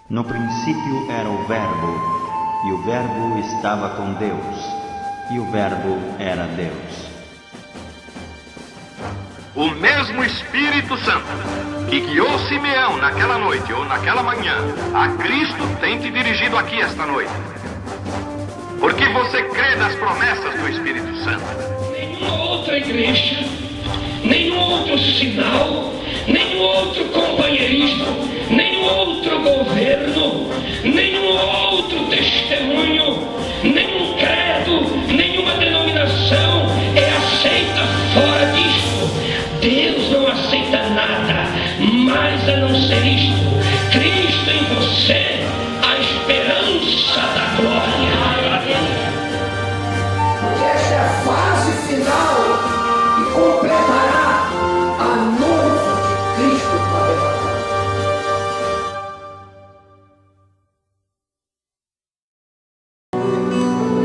No princípio era o Verbo, e o Verbo estava com Deus, e o Verbo era Deus. O mesmo Espírito Santo que guiou Simeão naquela noite ou naquela manhã, a Cristo tem te dirigido aqui esta noite. Porque você crê nas promessas do Espírito Santo. Nenhuma outra igreja, nenhum outro sinal, nenhum outro companheirismo, nenhum outro governo, nenhum outro testemunho, nenhum credo, nenhuma denominação é aceita fora disto. Deus não aceita nada mais a não ser isto. Cristo em você, a esperança da glória. Porque esta é a fase final que completará a noiva de Cristo para arrebatar.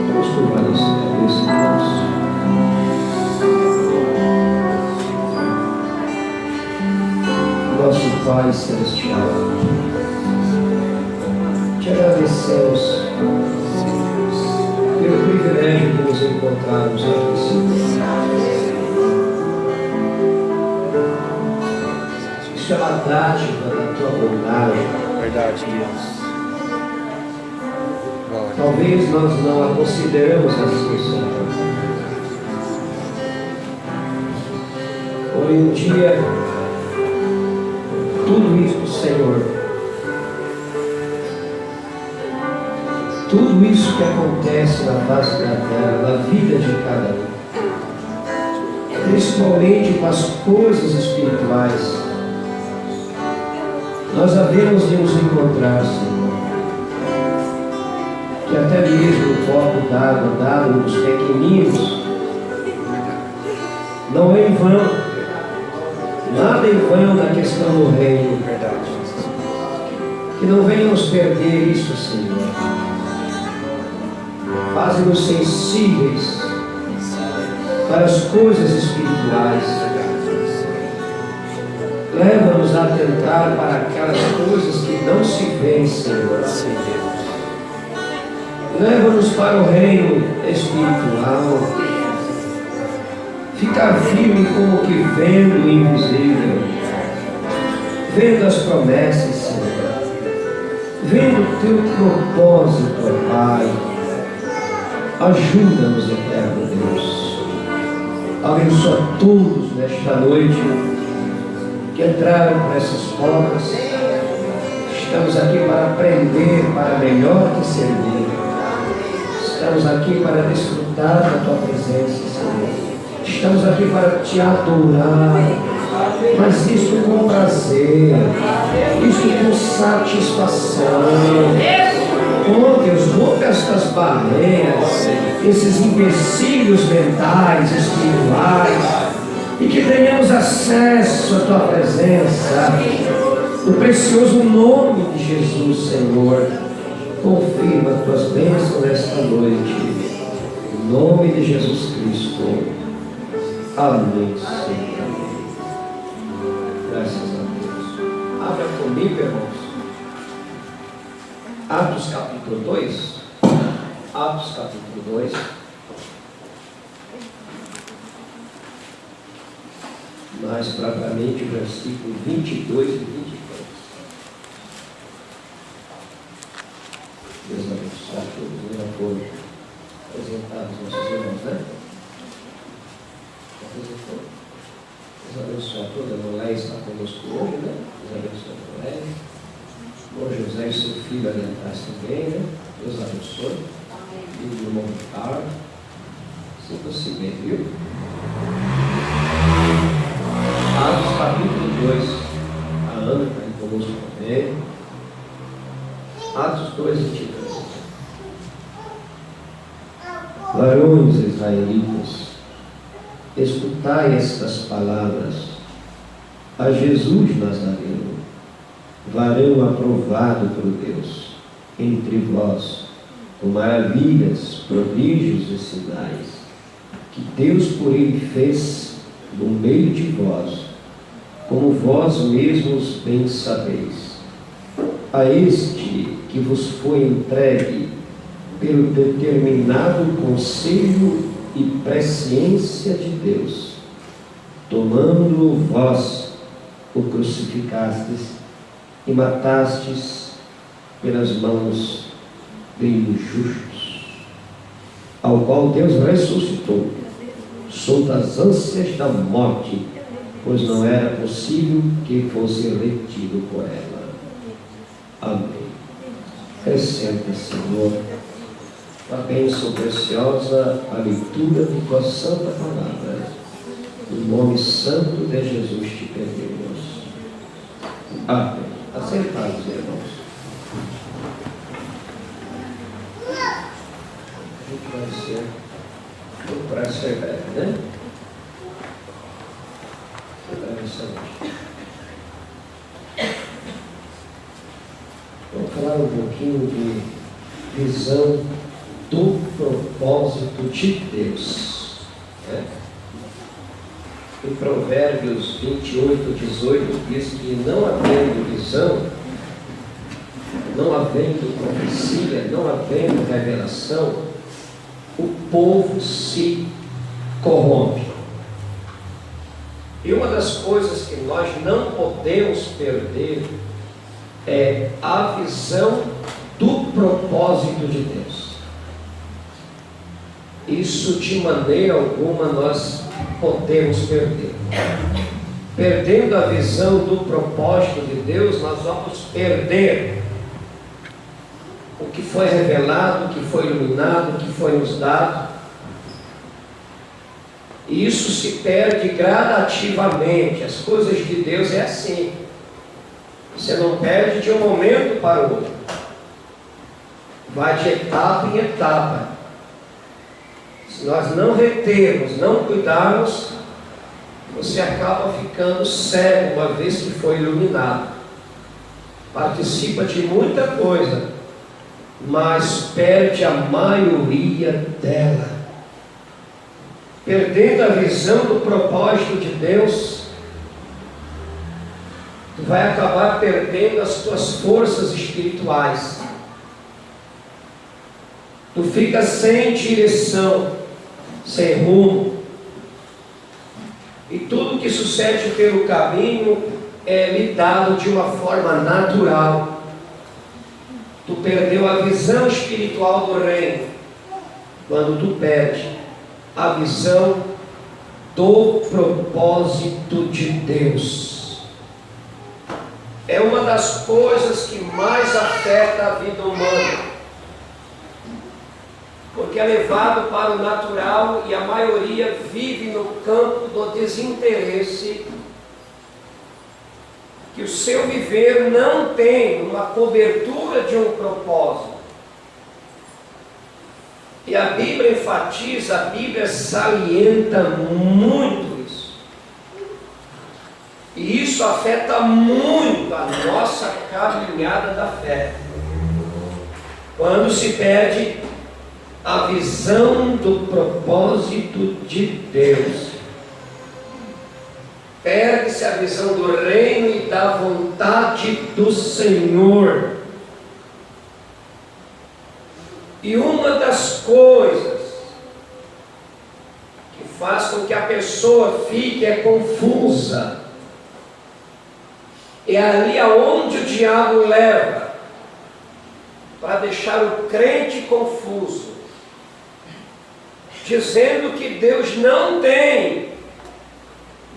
Vamos curvar nossa cabeça, irmãos. Nosso Pai Celestial, te agradecemos pelo privilégio de nos encontrarmos aqui, Senhor. Isso é uma dádiva da tua bondade. Verdade, Deus. Talvez nós não a consideramos assim, Senhor. Porém, um dia, tudo isso, Senhor, tudo isso que acontece na face da terra, na vida de cada um, principalmente com as coisas espirituais, nós havemos de nos encontrar, Senhor, que até mesmo o copo d'água dado aos pequeninos não é em vão. Nada em vão da questão do reino. Que não venhamos perder isso, Senhor. Faze-nos sensíveis para as coisas espirituais. Leva-nos a atentar para aquelas coisas que não se veem, Senhor. Leva-nos para o reino espiritual. Ficar firme como que vendo o invisível, vendo as promessas, Senhor, vendo o teu propósito, ó Pai. Ajuda-nos, eterno Deus. Abençoa todos nesta noite que entraram por essas portas. Estamos aqui para aprender, para melhor te servir. Estamos aqui para desfrutar da tua presença, Senhor. Estamos aqui para te adorar, mas isso com prazer, isso com satisfação. Oh Deus, rompe estas barreiras, esses empecilhos mentais, espirituais, e que tenhamos acesso à tua presença, no precioso nome de Jesus, Senhor. Confirma as tuas bênçãos nesta noite, em nome de Jesus Cristo. Amém, Senhor. Graças a Deus. Abra comigo, irmãos. Atos capítulo 2. Atos capítulo 2. Mais propriamente, versículo 22 e 22. Deus abençoe a todos. Já foram apresentados nossos irmãos, né? Deus abençoe a todos. A Noé está conosco hoje, né? Deus abençoe a Noé. O José e seu filho ali atrás também, né? Deus abençoe. E o irmão Ricardo. Sinta-se bem, viu? Atos capítulo 2. A Ana está aí conosco também. Atos 2, 23. Varões israelitas, escutai estas palavras. A Jesus Nazareno, varão aprovado por Deus, entre vós, com maravilhas, prodígios e sinais, que Deus por ele fez no meio de vós, como vós mesmos bem sabeis. a este que vos foi entregue pelo determinado conselho e presciência de Deus, tomando vós o crucificastes e matastes pelas mãos de injustos, ao qual Deus ressuscitou, sob as ânsias da morte, pois não era possível que fosse retido por ela. Amém. Acrescenta, Senhor, a bênção preciosa, a leitura de tua santa palavra. No nome santo de Jesus te pedimos. Amém. Assentados, irmãos. A gente vai procurar ser breve, né? Vamos falar um pouquinho de visão do propósito de Deus, né? Em Provérbios 28, 18 diz que não havendo visão, não havendo profecia, não havendo revelação, o povo se corrompe. E uma das coisas que nós não podemos perder é a visão do propósito de Deus. Isso de maneira alguma nós podemos perder. Perdendo a visão do propósito de Deus, nós vamos perder o que foi revelado, o que foi iluminado, o que foi nos dado. E isso se perde gradativamente. As coisas de Deus é assim. Você não perde de um momento para o outro. Vai de etapa em etapa. Se nós não retermos, não cuidarmos, você acaba ficando cego uma vez que foi iluminado. Participa de muita coisa, mas perde a maioria dela. Perdendo a visão do propósito de Deus, tu vai acabar perdendo as tuas forças espirituais. Tu fica sem direção, sem rumo. E tudo que sucede pelo caminho é lidado de uma forma natural. Tu perdeu a visão espiritual do reino quando tu perde a visão do propósito de Deus. É uma das coisas que mais afeta a vida humana, porque é levado para o natural e a maioria vive no campo do desinteresse, que o seu viver não tem uma cobertura de um propósito. E a Bíblia enfatiza, a Bíblia salienta muito isso. E isso afeta muito a nossa caminhada da fé. Quando se perde a visão do propósito de Deus, perde-se a visão do reino e da vontade do Senhor. E uma das coisas que faz com que a pessoa fique confusa é ali aonde o diabo leva para deixar o crente confuso, dizendo que Deus não tem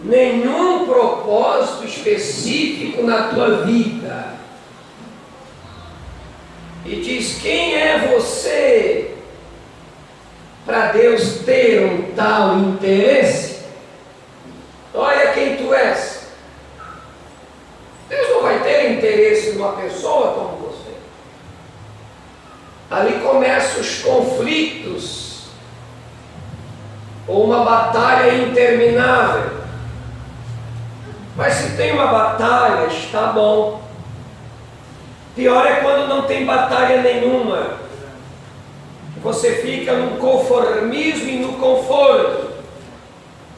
nenhum propósito específico na tua vida. E diz: quem é você para Deus ter um tal interesse? Olha quem tu és. Deus não vai ter interesse numa pessoa como você. Ali começam os conflitos, ou uma batalha interminável. Mas se tem uma batalha, está bom. Pior é quando não tem batalha nenhuma. Você fica no conformismo e no conforto,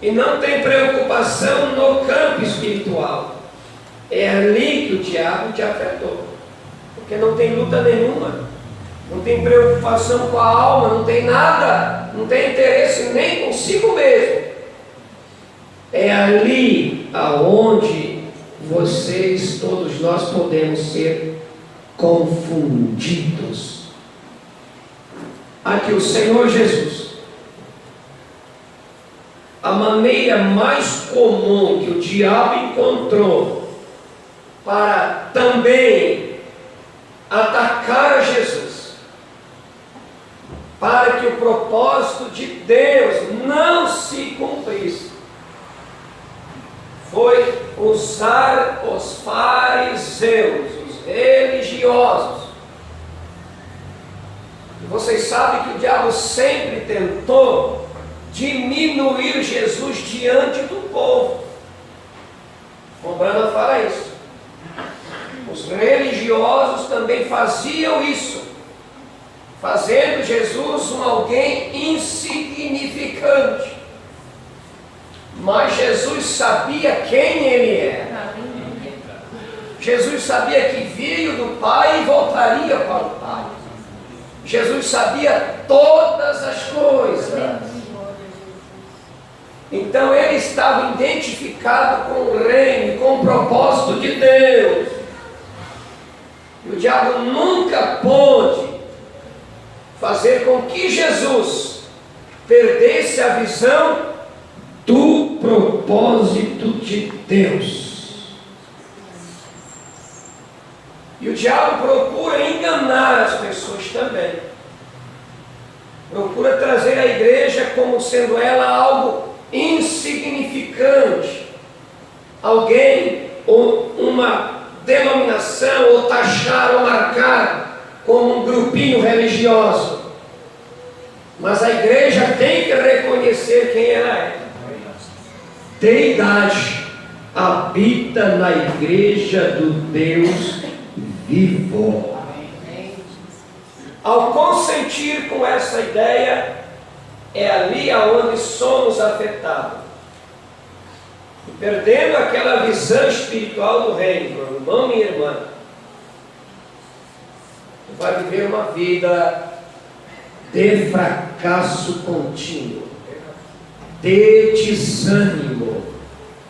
e não tem preocupação no campo espiritual. É ali que o diabo te afetou. Porque não tem luta nenhuma, não tem preocupação com a alma, não tem nada, não tem interesse nem consigo mesmo. É ali aonde vocês, todos nós, podemos ser confundidos. Aqui o Senhor Jesus, a maneira mais comum que o diabo encontrou para também atacar Jesus, para que o propósito de Deus não se cumprisse, foi usar os fariseus, os religiosos. E vocês sabem que o diabo sempre tentou diminuir Jesus diante do povo. Brana fala isso. Os religiosos também faziam isso, fazendo Jesus um alguém insignificante. Mas Jesus sabia quem ele era. Jesus sabia que veio do Pai e voltaria para o Pai. Jesus sabia todas as coisas. Então ele estava identificado com o reino, com o propósito de Deus. E o diabo nunca pôde fazer com que Jesus perdesse a visão do propósito de Deus. E o diabo procura enganar as pessoas também. Procura trazer a igreja como sendo ela algo insignificante, alguém ou uma denominação, ou taxar ou marcar como um grupinho religioso. Mas a igreja tem que reconhecer quem ela é. Deidade habita na igreja do Deus vivo. Ao consentir com essa ideia, é ali aonde somos afetados. E perdendo aquela visão espiritual do reino, meu irmão e irmã, vai viver uma vida de fracasso contínuo, de desânimo,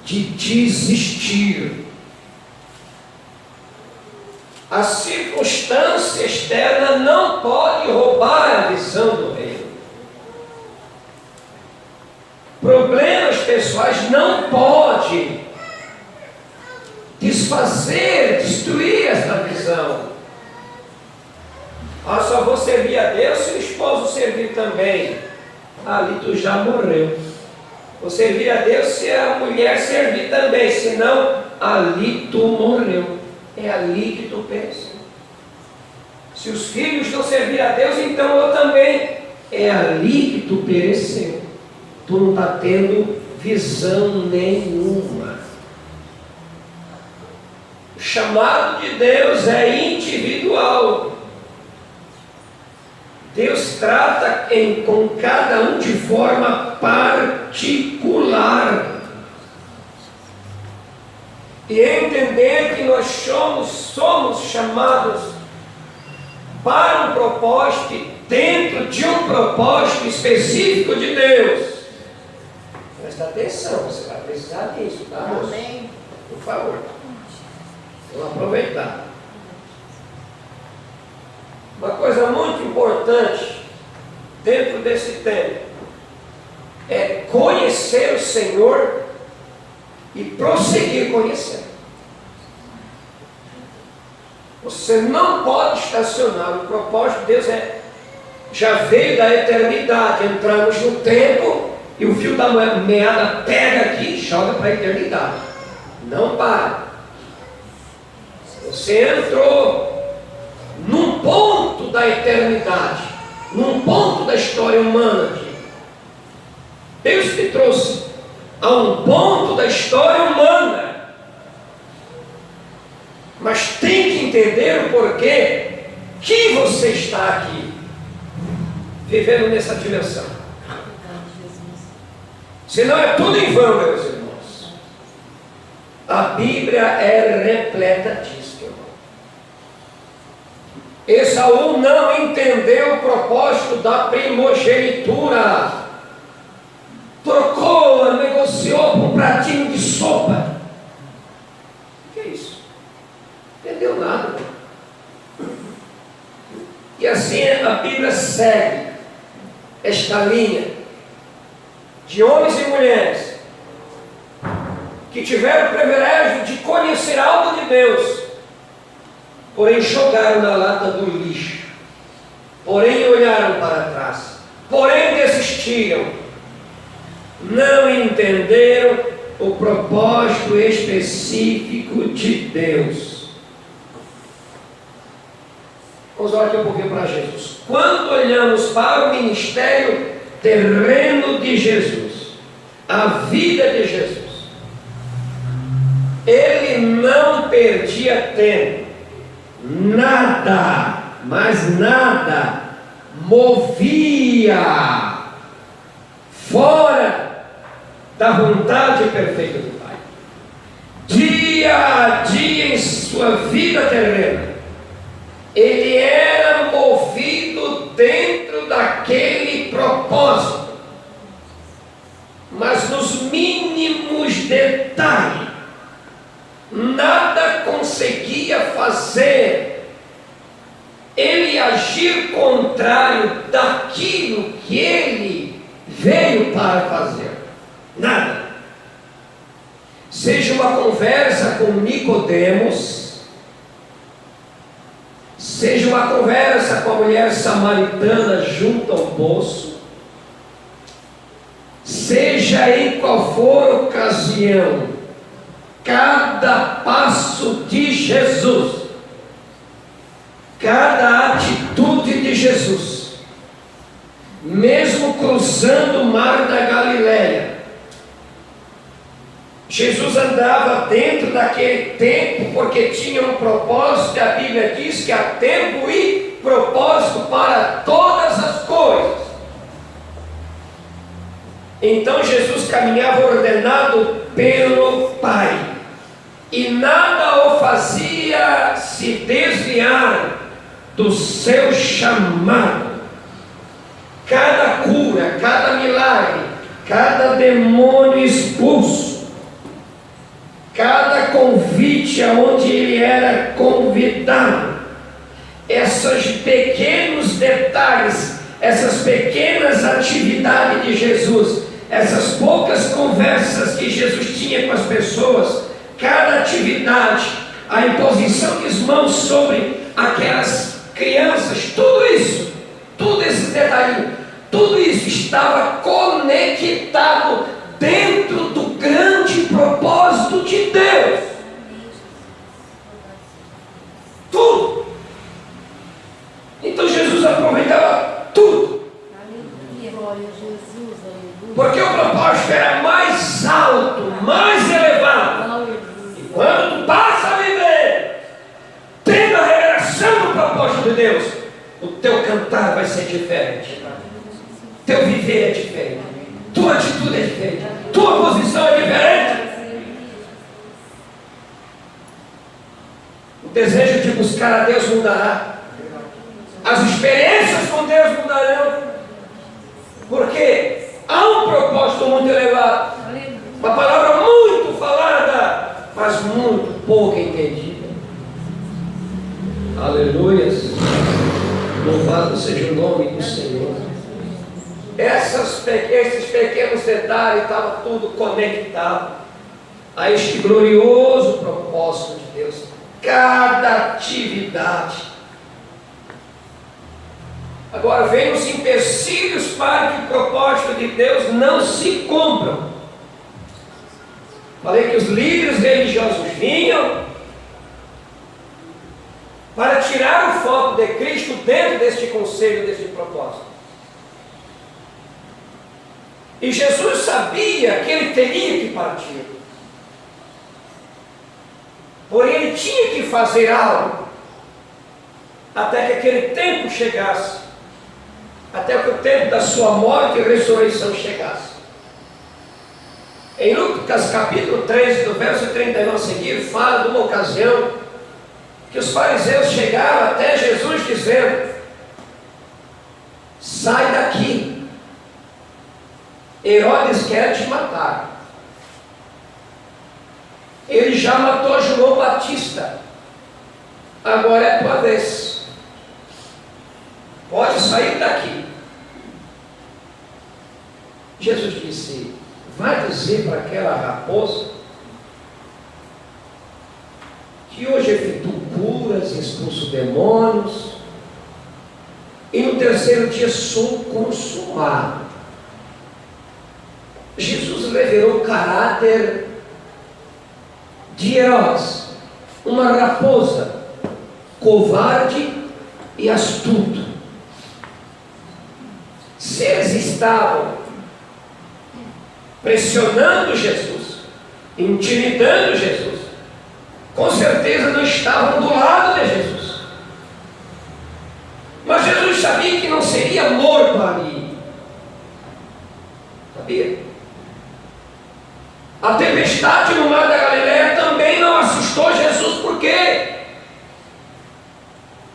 de desistir. A circunstância externa não pode roubar a visão do reino. Problemas pessoais não podem desfazer, destruir essa visão. Ah, só vou servir a Deus se o esposo servir também. Ali tu já morreu. Vou servir a Deus se a mulher servir também, senão ali tu morreu. É ali que tu pensa. Se os filhos não servir a Deus, então eu também. É ali que tu pereceu. Tu não está tendo visão nenhuma. O chamado de Deus é individual. Deus trata com cada um de forma particular. E entender que nós somos chamados para um propósito, dentro de um propósito específico de Deus. Presta atenção, você vai precisar disso, tá, moço? Amém. Por favor. Vamos aproveitar. Uma coisa muito importante dentro desse tempo é conhecer o Senhor e prosseguir conhecendo. Você não pode estacionar. O propósito de Deus já veio da eternidade. Entramos no tempo e o fio da meada pega aqui e joga para a eternidade. Não para. Você entrou num ponto da eternidade, num ponto da história humana aqui. Deus te trouxe a um ponto da história humana, mas tem que entender o porquê que você está aqui, vivendo nessa dimensão. Senão é tudo em vão, meus irmãos. A Bíblia é repleta disso, irmão. Esaú não entendeu o propósito da primogenitura. Trocou, negociou por um pratinho de sopa. O que é isso? Não entendeu nada. E assim a Bíblia segue esta linha de homens e mulheres que tiveram o privilégio de conhecer algo de Deus, porém jogaram na lata do lixo, porém olharam para trás, porém desistiram, não entenderam o propósito específico de Deus. Vamos olhar aqui um pouquinho para Jesus. Quando olhamos para o ministério terreno de Jesus, a vida de Jesus, ele não perdia tempo, nada, mas nada, movia fora da vontade perfeita do Pai. Dia a dia em sua vida terrena, ele era movido dentro daquele propósito, mas nos mínimos detalhes. Nada conseguia fazer ele agir contrário daquilo que ele veio para fazer. Nada. Seja uma conversa com Nicodemos, seja uma conversa com a mulher samaritana junto ao poço, seja em qual for ocasião, cada passo de Jesus, cada atitude de Jesus, mesmo cruzando o mar da Galileia, Jesus andava dentro daquele tempo porque tinha um propósito, e a Bíblia diz que há tempo e propósito para todas as coisas. Então Jesus caminhava ordenado pelo Pai, e nada o fazia se desviar do seu chamado. Cada cura, cada milagre, cada demônio expulso, cada convite aonde ele era convidado, esses pequenos detalhes, essas pequenas atividades de Jesus, essas poucas conversas que Jesus tinha com as pessoas, cada atividade, a imposição de mãos sobre aquelas crianças, tudo isso, tudo esse detalhe, tudo isso estava conectado dentro do grande propósito de Deus. Tudo. Então Jesus aproveitava tudo. Porque o propósito era mais alto, mais elevado. E quando tu passa a viver tendo a revelação do propósito de Deus, o teu cantar vai ser diferente, teu viver é diferente, tua atitude é diferente, tua posição é diferente. O desejo de buscar a Deus mudará, as experiências com Deus mudarão, porque há um propósito muito elevado, uma palavra muito falada, mas muito pouco entendida. Aleluias, louvado seja o nome do Senhor. Esses pequenos detalhes estavam tudo conectado a este glorioso propósito de Deus. Cada atividade. Agora vem os empecilhos para que o propósito de Deus não se cumpra. Falei que os líderes religiosos vinham para tirar o foco de Cristo dentro deste conselho, deste propósito. E Jesus sabia que ele teria que partir. Porém, ele tinha que fazer algo até que aquele tempo chegasse, até que o tempo da sua morte e ressurreição chegasse. Em Lucas capítulo 13, do verso 31 a seguir, fala de uma ocasião que os fariseus chegaram até Jesus dizendo: sai daqui, Herodes quer te matar. Ele já matou João Batista, agora é a tua vez, pode sair daqui. Jesus disse: vai dizer para aquela raposa que hoje efetuo curas, expulso demônios, e no terceiro dia sou consumado. Jesus revelou o caráter de Herodes, uma raposa covarde e astuto. Se eles estavam pressionando Jesus, intimidando Jesus, com certeza não estavam do lado de Jesus. Mas Jesus sabia que não seria morto ali. Sabia? A tempestade no mar da Galileia também não assustou Jesus, por quê?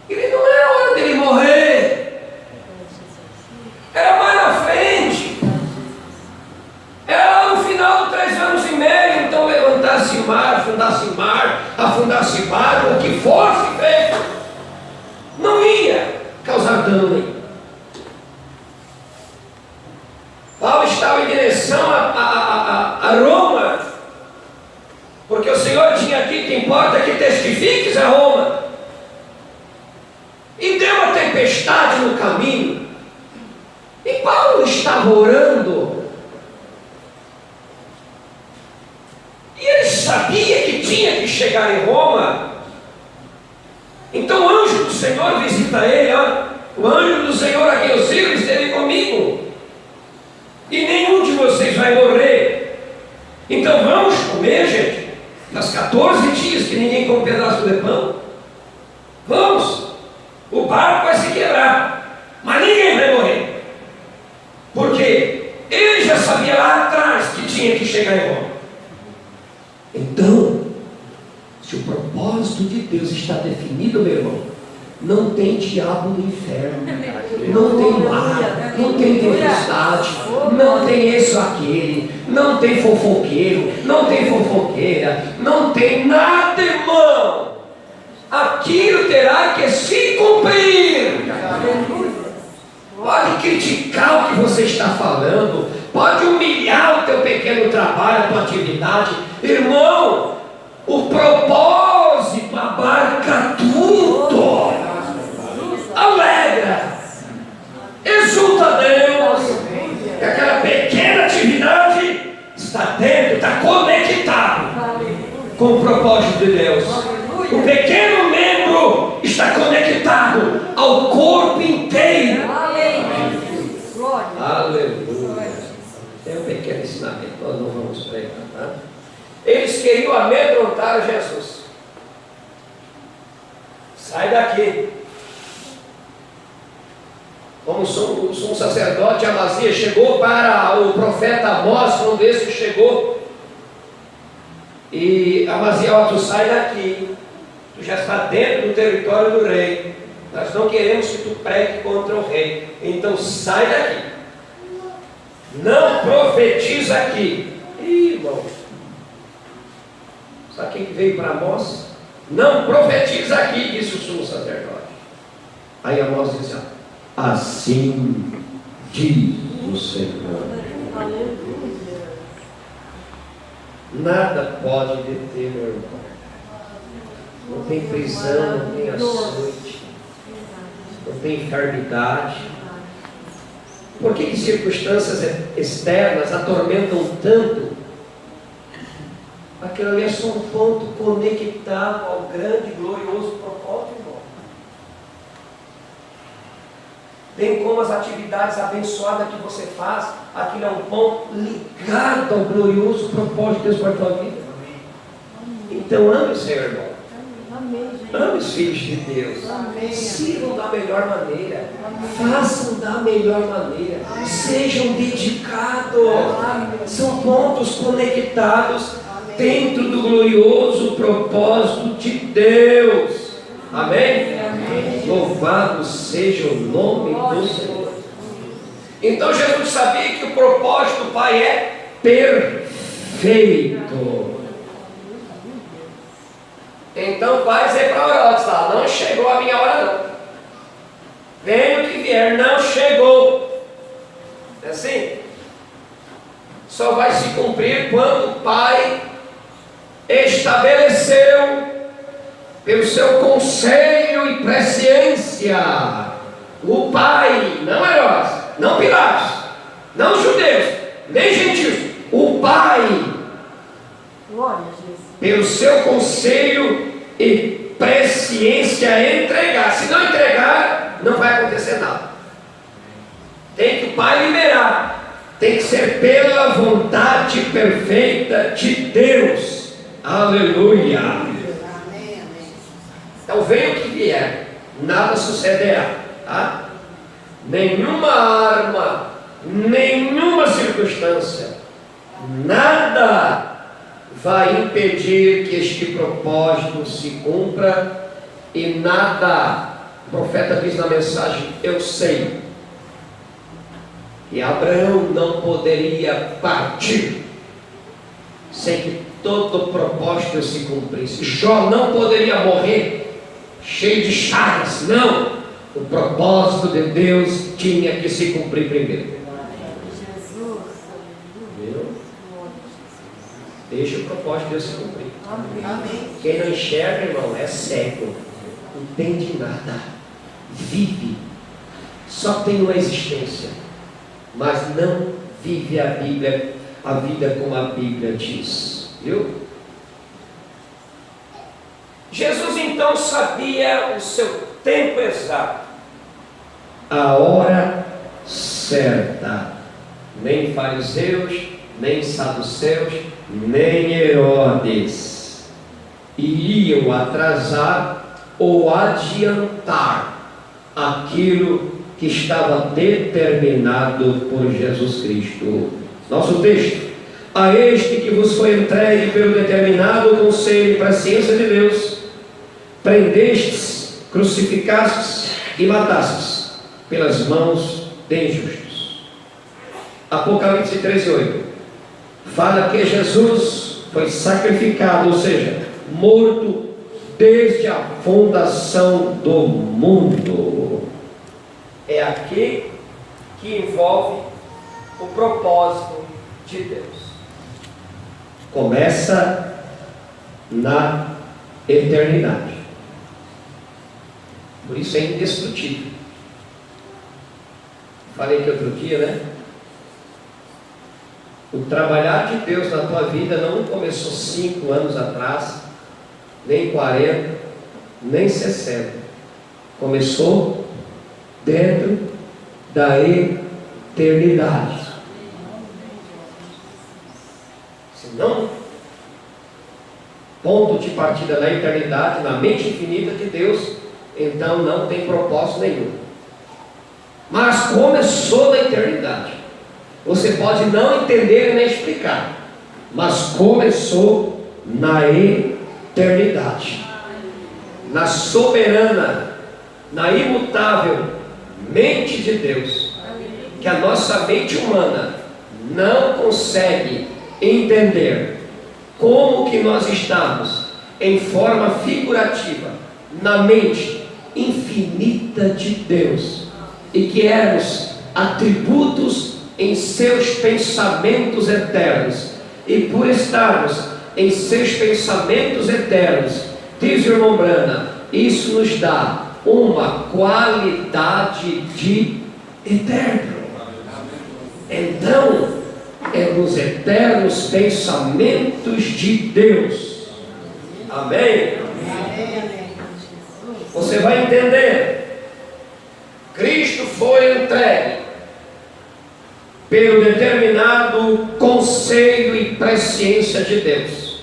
Ele não era hora dele morrer, era mais na frente, era lá no final de 3 anos e meio. Então levantasse mar, afundasse barco, o que fosse feito, não ia causar dano nenhum. Paulo estava em direção a Roma, porque o Senhor tinha dito: importa que testifiques a Roma. E deu uma tempestade no caminho, e Paulo estava orando, e ele sabia que tinha que chegar em Roma. Então o anjo do Senhor visita ele: ó, o anjo do Senhor a quem eu sirvo esteve comigo, e nenhum de vocês vai morrer. Então vamos comer, gente, nas 14 dias que ninguém come um pedaço de pão. Vamos, o barco vai se quebrar, mas ninguém vai morrer, porque ele já sabia lá atrás que tinha que chegar em Roma. Então, se o propósito de Deus está definido, meu irmão, não tem diabo no inferno, não tem mar, não tem tempestade, não tem isso, aquele, não tem fofoqueiro, não tem fofoqueira, não tem nada, irmão. Aquilo terá que se cumprir. Pode criticar o que você está falando, pode humilhar o teu pequeno trabalho, a tua atividade, irmão. O propósito abarca tudo. Alegra, exulta a Deus, que aquela pequena atividade está dentro, está conectado com o propósito de Deus. O pequeno membro está conectado ao corpo inteiro. Aleluia. É um pequeno ensinamento, nós não vamos pregar, tá? Eles queriam amedrontar Jesus. Sai daqui. Como o sumo sacerdote Amazias chegou para o profeta Amós, quando esse chegou, e Amazias: ó, tu sai daqui, tu já está dentro do território do rei, nós não queremos que tu pregue contra o rei, então sai daqui, não profetiza aqui. Ih, irmão, sabe quem veio para Amós? Não profetiza aqui, disse o sumo sacerdote. Aí Amós disse: assim diz o Senhor. Nada pode deter, meu irmão. Não tem prisão, não tem açoite, não tem enfermidade. Por que circunstâncias externas atormentam tanto? Aquilo ali é só um ponto conectado ao grande e glorioso propósito, irmão. Bem como as atividades abençoadas que você faz, aquilo é um ponto ligado ao glorioso propósito de Deus para a tua vida. Então ame o Senhor, irmão. Ame os filhos de Deus. Sirvam da melhor maneira. Façam da melhor maneira. Sejam dedicados. São pontos conectados dentro do glorioso propósito de Deus. Amém? Louvado seja o nome do Senhor. Então Jesus sabia que o propósito do Pai é perfeito. Então vai dizer para Herodes lá: não chegou a minha hora não. Venha o que vier, não chegou. É assim? Só vai se cumprir quando o Pai estabeleceu, pelo seu conselho e presciência, o Pai, não Herodes, não Pilatos, não judeus, nem gentios, o Pai, pelo seu conselho e presciência, entregar. Se não entregar, não vai acontecer nada. Tem que o Pai liberar. Tem que ser pela vontade perfeita de Deus. Aleluia. Então venha o que vier, nada sucederá, tá? Nenhuma arma, nenhuma circunstância, nada vai impedir que este propósito se cumpra. E nada, o profeta diz na mensagem: eu sei. E Abraão não poderia partir sem que todo o propósito se cumprisse. Jó não poderia morrer cheio de chagas. Não, o propósito de Deus tinha que se cumprir primeiro. Viu? Deixa o propósito de Deus se cumprir. Amém. Quem não enxerga, irmão, é cego, não entende nada, vive, só tem uma existência, mas não vive a Bíblia, a vida como a Bíblia diz. Viu? Jesus então sabia o seu tempo exato, a hora certa. Nem fariseus, nem saduceus, nem Herodes iriam atrasar ou adiantar aquilo que estava determinado por Jesus Cristo. Nosso texto: a este que vos foi entregue pelo determinado conselho e presciência de Deus, prendestes, crucificastes e matastes pelas mãos de injustos. Apocalipse 13:8 fala que Jesus foi sacrificado, ou seja, morto desde a fundação do mundo. É aqui que envolve o propósito de Deus. Começa na eternidade. Por isso é indestrutível. Falei que outro dia, né? O trabalhar de Deus na tua vida não começou 5 anos atrás, nem 40, nem 60. Começou dentro da eternidade. Se não, ponto de partida na eternidade, na mente infinita de Deus, então não tem propósito nenhum. Mas começou na eternidade. Você pode não entender nem explicar, mas começou na eternidade, na soberana, na imutável mente de Deus, que a nossa mente humana não consegue entender. Como que nós estamos em forma figurativa na mente infinita de Deus, e que éramos atributos em seus pensamentos eternos, e por estarmos em seus pensamentos eternos, diz o irmão Brana, isso nos dá uma qualidade de eterno. Então, é nos eternos pensamentos de Deus. Amém? Você vai entender. Cristo foi entregue pelo determinado conselho e presciência de Deus.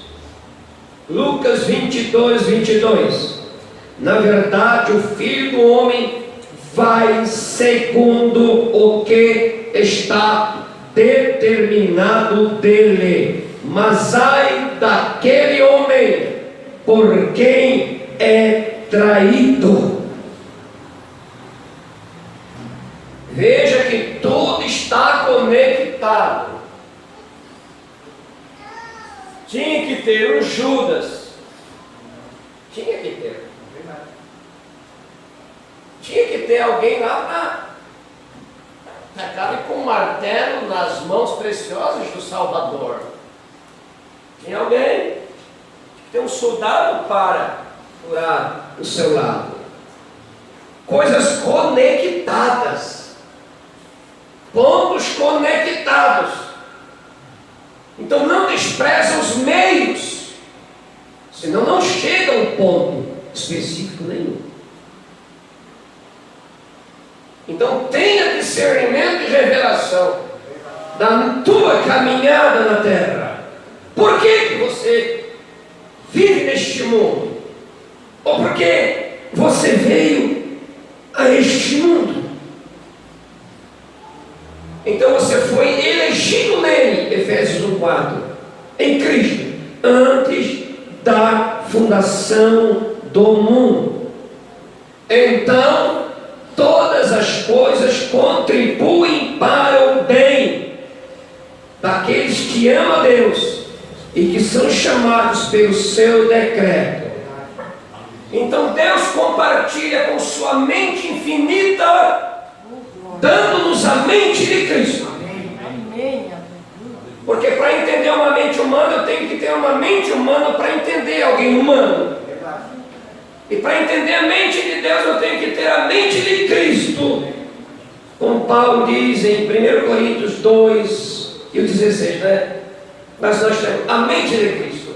Lucas 22:22. Na verdade, o Filho do Homem vai segundo o que está determinado dele, mas ai daquele homem por quem é traído. Veja que tudo está conectado. Tinha que ter um Judas. Tinha que ter. Tinha que ter alguém lá para acabar com um martelo nas mãos preciosas do Salvador. Tinha alguém. Tem um soldado para curar o seu lado. Coisas conectadas. Pontos conectados. Então não despreza os meios, senão não chega a um ponto específico nenhum. Então tenha discernimento e revelação da tua caminhada na terra. Por que você vive neste mundo? Ou porque você veio a este mundo? Então você foi elegido nele, Efésios 1:4, em Cristo, antes da fundação do mundo. Então, todas as coisas contribuem para o bem daqueles que amam a Deus e que são chamados pelo seu decreto. Então Deus compartilha com sua mente infinita, dando-nos a mente de Cristo. Porque para entender uma mente humana, eu tenho que ter uma mente humana para entender alguém humano. E para entender a mente de Deus, eu tenho que ter a mente de Cristo. Como Paulo diz em 1 Coríntios 2 e o 16, né? Mas nós temos a mente de Cristo.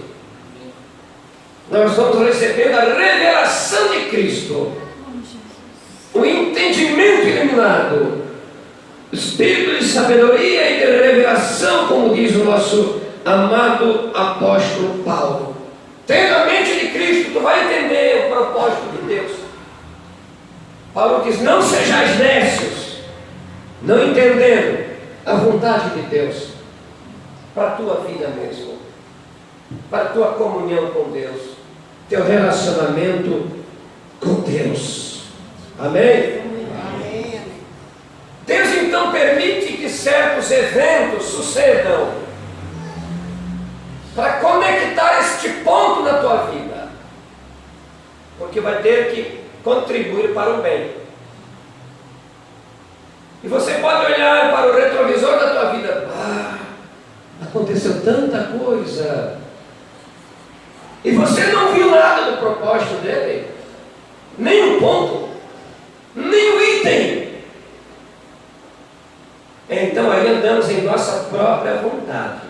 Nós vamos recebendo a revelação de Cristo. O entendimento iluminado. O espírito de sabedoria e de revelação, como diz o nosso amado apóstolo Paulo. Tendo a mente de Cristo, tu vai entender o propósito de Deus. Paulo diz: não sejais nécios, não entendendo a vontade de Deus para a tua vida mesmo, para a tua comunhão com Deus, teu relacionamento com Deus. Amém? Amém. Deus então permite que certos eventos sucedam para conectar este ponto na tua vida, porque vai ter que contribuir para o bem. E você pode olhar para o retrovisor da tua vida: aconteceu tanta coisa, e você não viu nada do propósito dele, nem um ponto, nem um item. Então aí andamos em nossa própria vontade,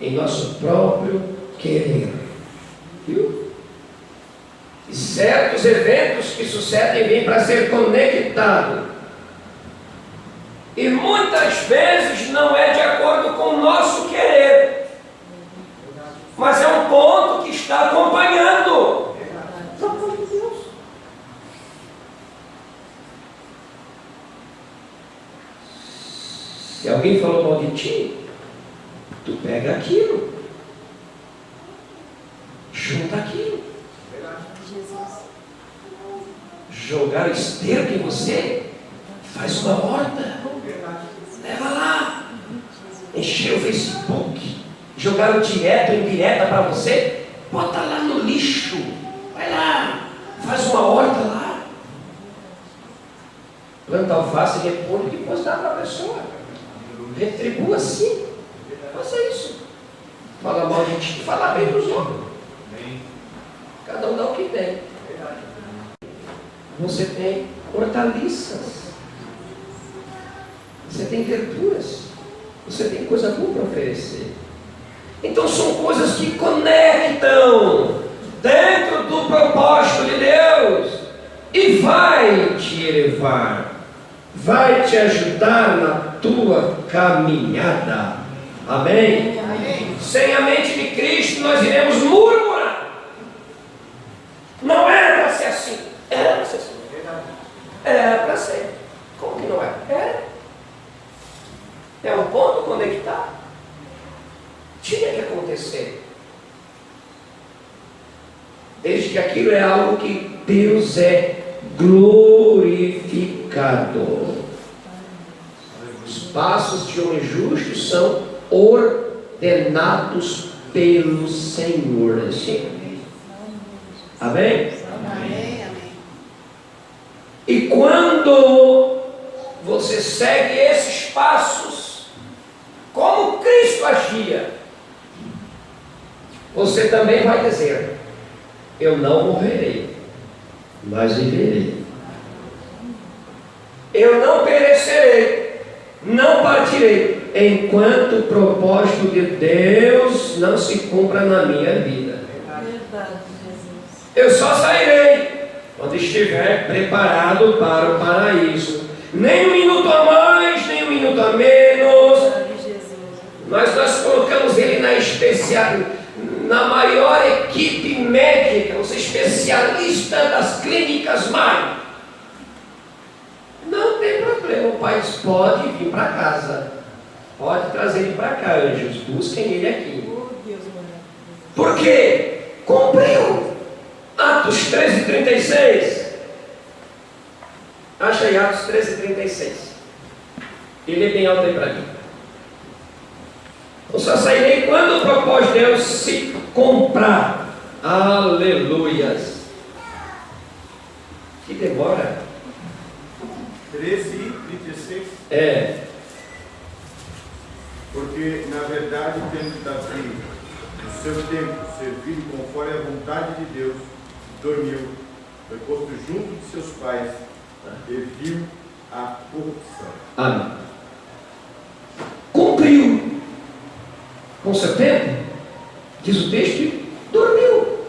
em nosso próprio querer. Viu? E certos eventos que sucedem vêm para ser conectados. E muitas vezes não é de acordo com o nosso querer, mas é um ponto que está acompanhando. Se alguém falou mal de ti, tu pega aquilo, junta aquilo. Jogar esterco em você, faz uma horta, leva lá. Encher o Facebook, jogaram direto ou indireta para você, bota lá no lixo, vai lá, faz uma horta lá. Planta alface, repolho e depois dá para a pessoa. Retribua assim. Faça isso. Fala mal de ti, fala bem dos outros. Cada um dá o que tem. Você tem hortaliças. Você tem verduras. Você tem coisa boa para oferecer. Então são coisas que conectam dentro do propósito de Deus. E vai te elevar. Vai te ajudar na tua caminhada. Amém? Amém. Sem a mente de Cristo nós iremos murmurar. Não era para ser assim. Era para ser assim. Era para ser. Como que não é? Era. É um ponto conectado. Tinha que acontecer. desde que aquilo é algo que Deus é glorificado. Os passos de homem justo são ordenados pelo Senhor. Assim. Amém? Amém. E quando você segue esses passos, como Cristo agia, você também vai dizer: eu não morrerei, mas viverei. Eu não perecerei, não partirei, enquanto o propósito de Deus não se cumpra na minha vida. Verdade, Jesus. Eu só sairei quando estiver preparado para o paraíso. Nem um minuto a mais, nem um minuto a menos. Glória a Jesus. Nós colocamos ele na maior equipe médica, os especialistas das clínicas Maio. Não tem problema, o pai pode vir para casa. Pode trazer ele para cá, anjos. Busquem ele aqui. Oh, Deus, mano. Por quê? Cumpriu. Atos 13:36. Acha aí Atos 13:36. E lê bem alto aí para mim. Eu só sairei quando o propósito de Deus se comprar. Aleluias. Que demora. 13:36. É. Porque, na verdade, tendo Davi, no seu tempo, servido conforme a vontade de Deus, dormiu, foi posto junto de seus pais e viu a corrupção. Amém. Cumpriu com seu tempo, diz o texto, e dormiu.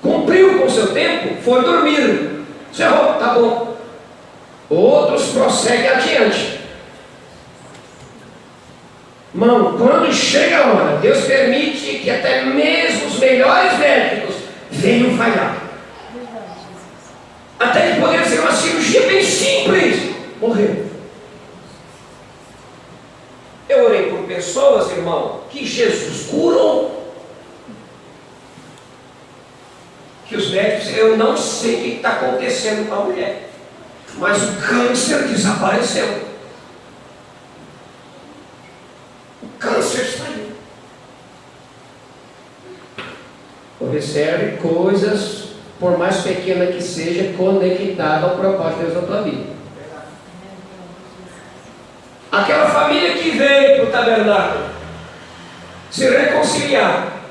Cumpriu com seu tempo, foi dormir. Cerrou, tá bom. Outros prosseguem adiante. Irmão, quando chega a hora, Deus permite que até mesmo os melhores médicos venham falhar. Até que poderia ser uma cirurgia bem simples. Morreu. Eu orei por pessoas, irmão, que Jesus curou. Que os médicos, eu não sei o que está acontecendo com a mulher, mas o câncer desapareceu. O câncer saiu. Observe coisas, por mais pequena que seja, conectada ao propósito de Deus na tua vida. Aquela família que veio para o tabernáculo se reconciliar,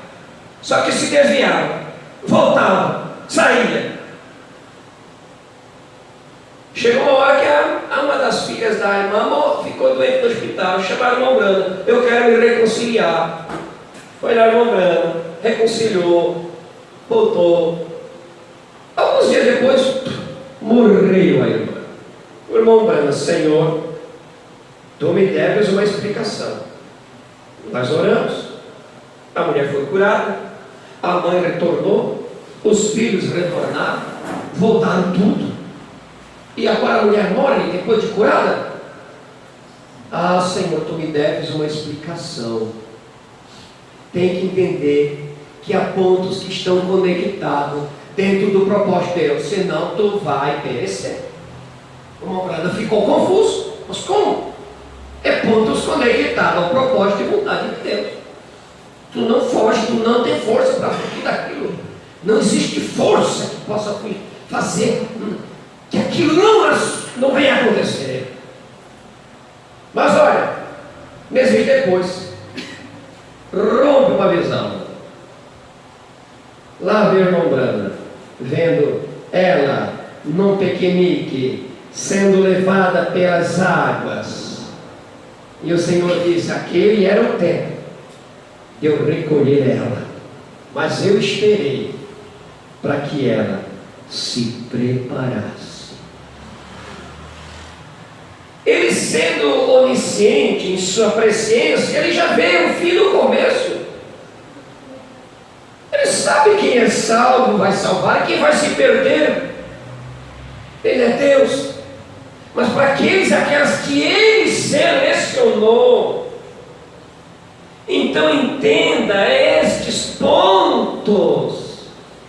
só que se desviaram, voltavam, saíam. Chegou uma hora que uma das filhas da irmã ficou doente no hospital. Chamaram o irmão Brana: eu quero me reconciliar. Foi lá o irmão Brana, reconciliou, voltou. Alguns dias depois, morreu a irmã. O irmão Brana: Senhor, tu me deves uma explicação. Nós oramos, a mulher foi curada, a mãe retornou, os filhos retornaram, voltaram tudo. E agora a mulher morre depois de curada? Ah, Senhor, tu me deves uma explicação. Tem que entender que há pontos que estão conectados dentro do propósito de Deus, senão tu vai perecer. O irmão Brana ficou confuso. Mas como? É pontos conectados ao propósito e vontade de Deus. Tu não foge, tu não tem força para fugir daquilo. Não existe força que possa fazer que aquilo não venha acontecer. Mas olha, meses depois, rompe uma visão. Lá vê o irmão Brana, vendo ela num piquenique, sendo levada pelas águas. E o Senhor disse: aquele era o tempo de eu recolher ela, mas eu esperei para que ela se preparasse. Ele, sendo onisciente em sua presciência, ele já vê o fim do começo. Ele sabe quem é salvo vai salvar, quem vai se perder. Ele é Deus. Mas para aquelas que ele selecionou, então entenda estes pontos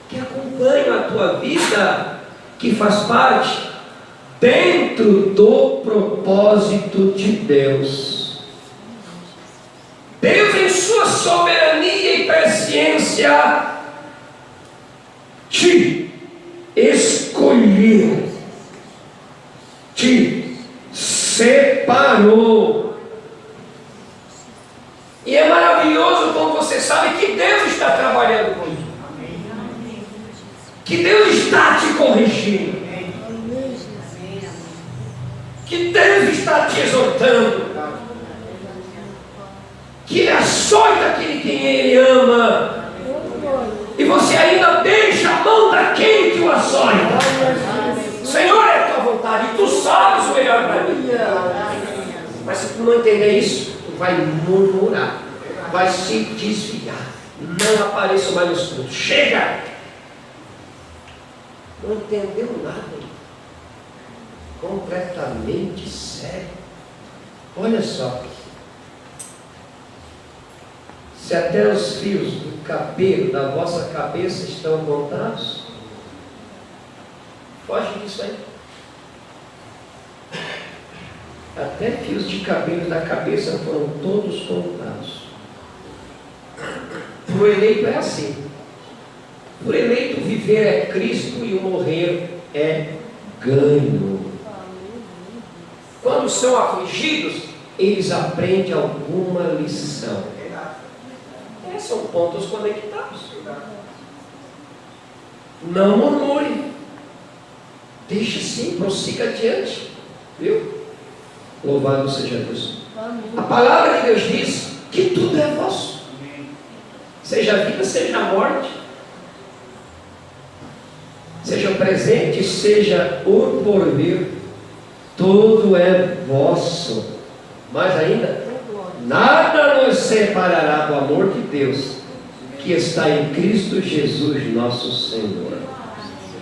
que ganho a tua vida, que faz parte dentro do propósito de Deus. Deus, em sua soberania e presciência, te escolheu, te separou. E é maravilhoso quando você sabe que Deus está trabalhando com isso, que Deus está te corrigindo, que Deus está te exortando, que Ele açoita aquele quem Ele ama, e você ainda deixa a mão daquele que o açoita. Senhor, é a tua vontade, e tu sabes o melhor para mim. Mas se tu não entender isso, tu vai murmurar, vai se desviar, não apareça mais nos cultos. Chega! Não entendeu nada, completamente sério. Olha só, se até os fios do cabelo da vossa cabeça estão contados, foge disso aí. Até fios de cabelo da cabeça foram todos contados. Para o eleito é assim. Para o eleito, viver é Cristo e o morrer é ganho. Quando são afligidos, eles aprendem alguma lição. São pontos conectados. Não murmure. Deixa assim, prossiga adiante. Viu? Louvado seja Deus. A palavra de Deus diz que tudo é vosso. Seja a vida, seja a morte. Seja o presente, seja o porvir. Tudo é vosso. Mais ainda, nada nos separará do amor de Deus que está em Cristo Jesus, nosso Senhor.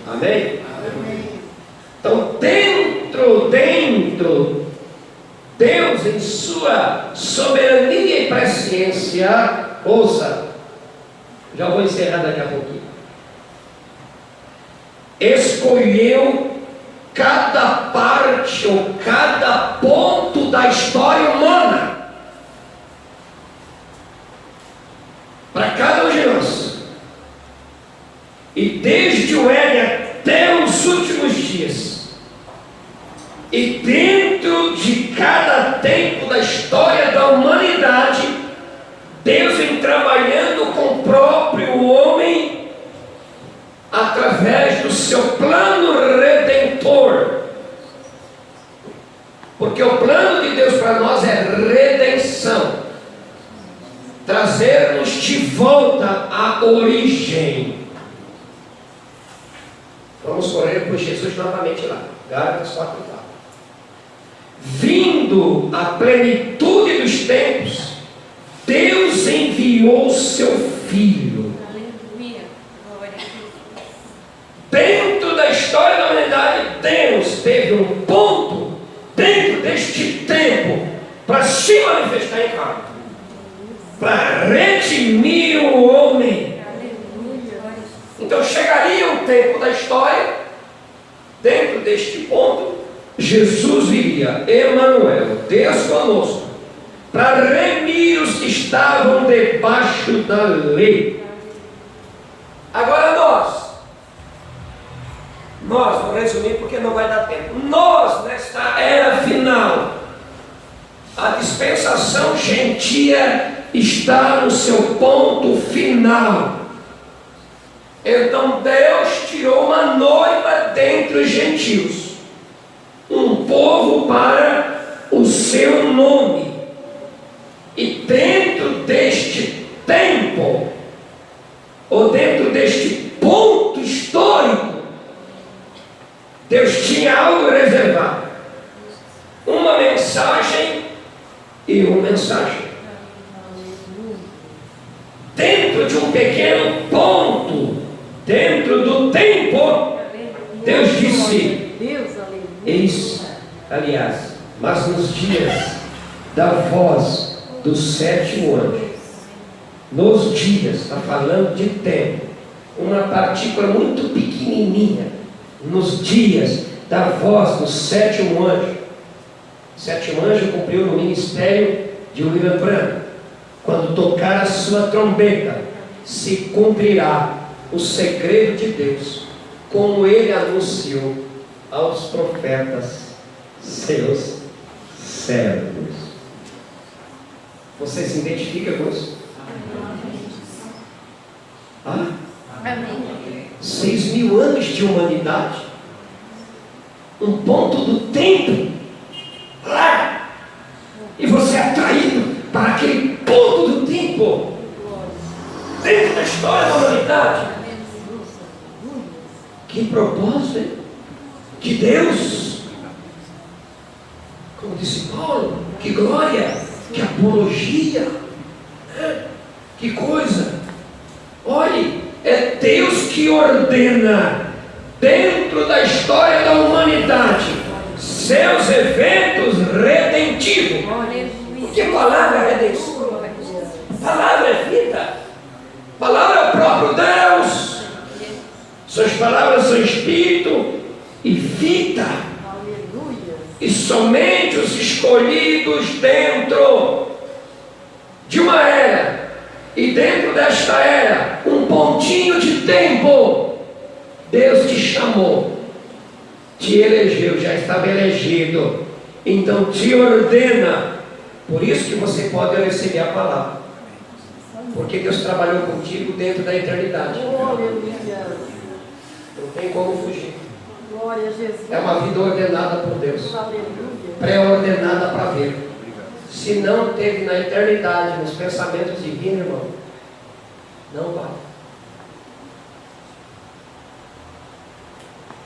Amém? Então, dentro, Deus, em sua soberania e presciência, ouça, já vou encerrar daqui a pouquinho, escolheu cada parte ou cada ponto da história humana para cada um de nós, e desde o Éden até os últimos dias, e dentro de cada tempo da história da humanidade, Deus vem trabalhando com o próprio homem através do seu plano redentor, porque o plano de Deus para nós é redenção, trazer-nos de volta à origem. Vamos correr por Jesus novamente lá, Gálatas 4:4. Vindo a plenitude dos tempos, Deus enviou o seu Filho. Aleluia. Glória a Deus. Dentro da história da humanidade, Deus teve um ponto dentro deste tempo para se manifestar em carne, para redimir o homem. Então chegaria um tempo da história, dentro deste ponto, Jesus viria, Emanuel, Deus conosco, para remir os que estavam debaixo da lei. Agora nós, vou resumir porque não vai dar tempo, nós nesta era final, a dispensação gentia está no seu ponto final. Então Deus tirou uma noiva dentre os gentios, um povo para o seu nome, e dentro deste tempo, ou dentro deste ponto histórico, Deus tinha algo reservado, uma mensagem e uma mensagem. Dentro de um pequeno ponto, dentro do tempo, Deus disse: eis, aliás, mas nos dias da voz do sétimo anjo, nos dias, está falando de tempo, uma partícula muito pequenininha, nos dias da voz do sétimo anjo. O sétimo anjo cumpriu no ministério de William Branham. Quando tocar a sua trombeta, se cumprirá o segredo de Deus, como ele anunciou aos profetas, seus servos. Você se identifica com isso? Ah? Amém. 6.000 anos de humanidade, um ponto do tempo lá, e você é atraído para aquele ponto do tempo dentro da história da humanidade. Que propósito, hein? De Deus, como disse Paulo, que glória, que apologia, que coisa. Olhe, é Deus que ordena dentro da história da humanidade seus eventos redentivos. Porque palavra é redenção, palavra é vida, palavra é o próprio Deus. Suas palavras são espírito e vida. E somente os escolhidos dentro de uma era, e dentro desta era, um pontinho de tempo, Deus te chamou, te elegeu, já estava elegido, então te ordena. Por isso que você pode receber a palavra, porque Deus trabalhou contigo dentro da eternidade. Não tem como fugir. Glória a Jesus. É uma vida ordenada por Deus, pré-ordenada para ver. Se não teve na eternidade, nos pensamentos divinos, irmão, não vai.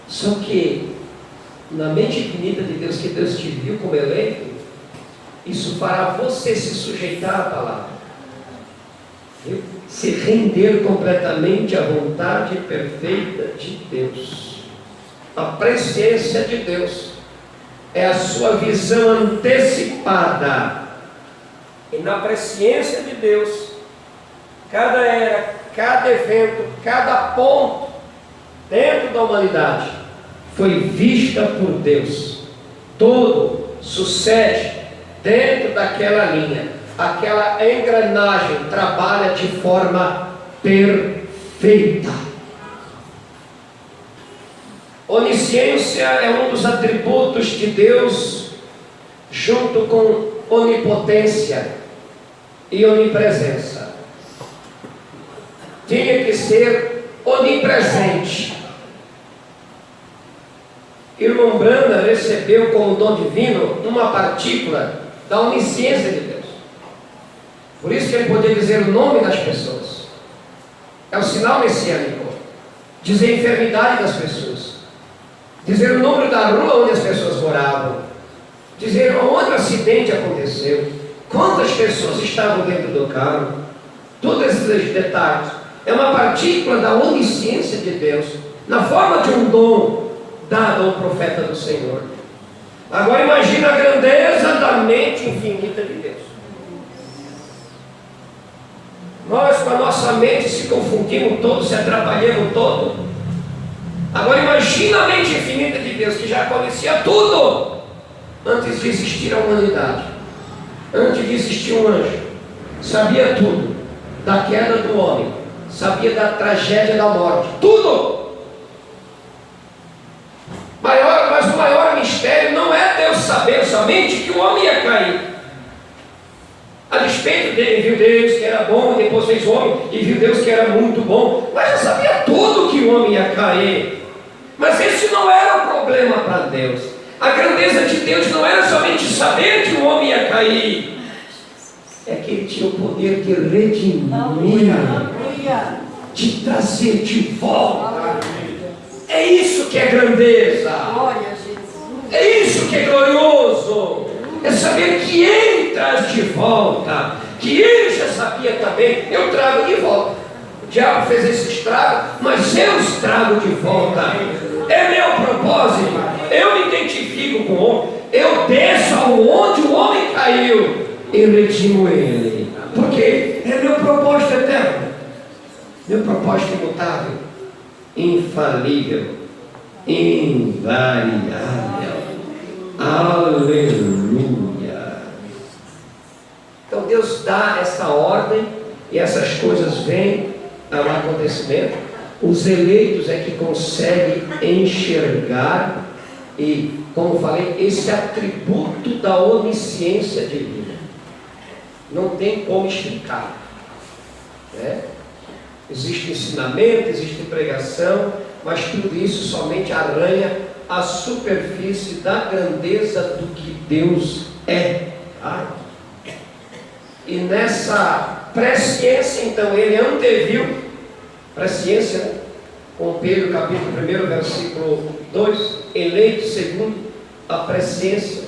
Só que na mente infinita de Deus, que Deus te viu como eleito, isso fará você se sujeitar à palavra, se render completamente à vontade perfeita de Deus. A presciência de Deus é a sua visão antecipada. E na presciência de Deus, cada era, cada evento, cada ponto dentro da humanidade foi vista por Deus. Tudo sucede dentro daquela linha. Aquela engrenagem trabalha de forma perfeita. Onisciência é um dos atributos de Deus, junto com onipotência e onipresença. Tinha que ser onipresente. Irmão Branham recebeu como dom divino uma partícula da onisciência de Deus. Por isso que ele podia dizer o nome das pessoas. É o sinal messiânico. Dizer a enfermidade das pessoas. Dizer o número da rua onde as pessoas moravam. Dizer onde o acidente aconteceu. Quantas pessoas estavam dentro do carro. Todos esses detalhes. É uma partícula da onisciência de Deus. Na forma de um dom dado ao profeta do Senhor. Agora imagina a grandeza da mente infinita de Deus. Nós com a nossa mente se confundimos todos, se atrapalhamos todo. Agora imagina a mente infinita de Deus, que já conhecia tudo antes de existir a humanidade, antes de existir um anjo. Sabia tudo da queda do homem, sabia da tragédia da morte, tudo. Mas o maior mistério não é Deus saber somente que o homem ia cair. A despeito dele, viu Deus que era bom, e depois fez o homem, e viu Deus que era muito bom, mas já sabia tudo que o homem ia cair. Mas esse não era o problema para Deus. A grandeza de Deus não era somente saber que o homem ia cair, é que ele tinha o poder de redimir, de trazer de volta. É isso que é grandeza. É isso que é glorioso. É saber que Ele traz de volta, que Ele já sabia também. Eu trago de volta. O diabo fez esse estrago, mas eu os trago de volta. É meu propósito. Eu me identifico com o homem. Eu desço aonde o homem caiu e redimo ele. Porque é meu propósito eterno. Meu propósito é imutável, infalível, invariável. Aleluia. Então Deus dá essa ordem e essas coisas vêm ao acontecimento. Os eleitos é que conseguem enxergar e, como falei, esse atributo da onisciência divina. Não tem como explicar, né? Existe ensinamento, existe pregação, mas tudo isso somente arranha a superfície da grandeza do que Deus é. Tá? E nessa presciência, então, ele anteviu, presciência, né? Com Pedro, capítulo 1, versículo 2, eleito segundo a presciência